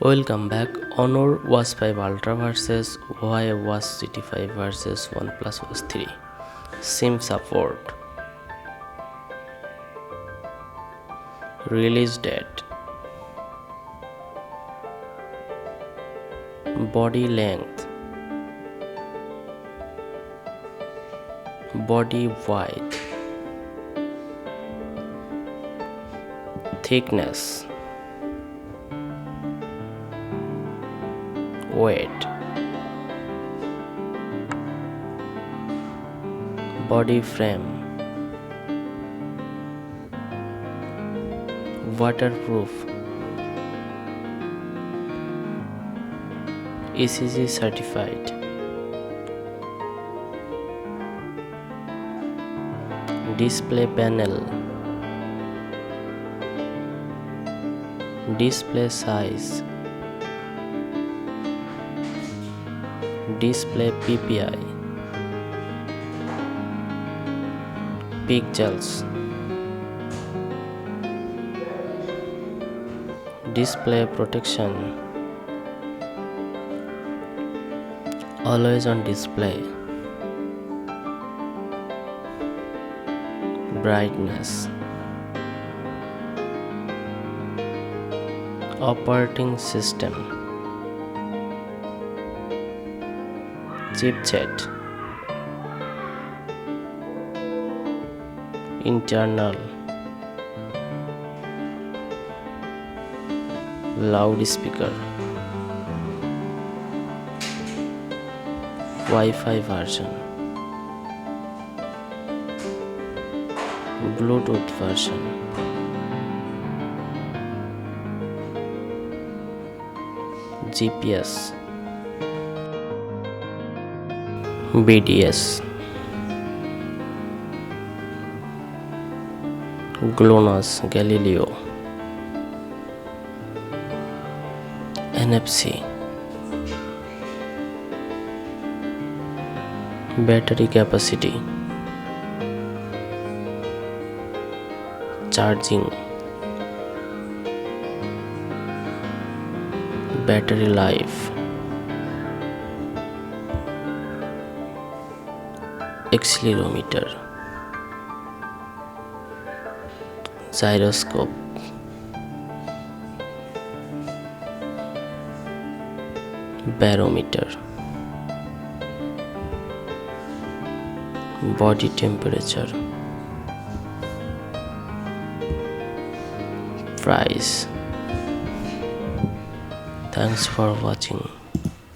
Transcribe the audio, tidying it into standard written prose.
Welcome back. Honor Watch 5 Ultra versus Huawei Watch GT5 versus OnePlus Watch 3. SIM support. Release date. Body length. Body width. Thickness. Weight. Body frame. Waterproof. ECG certified. Display panel. Display size. Display PPI. Pixels. Display protection. Always on display. Brightness. Operating system. Chipset. Internal. Loudspeaker. Wi-Fi version. Bluetooth version. GPS. BDS. GLONASS Galileo. NFC. Battery capacity. Charging. Battery life. Accelerometer. Gyroscope. Barometer. Body temperature. Price. Thanks for watching.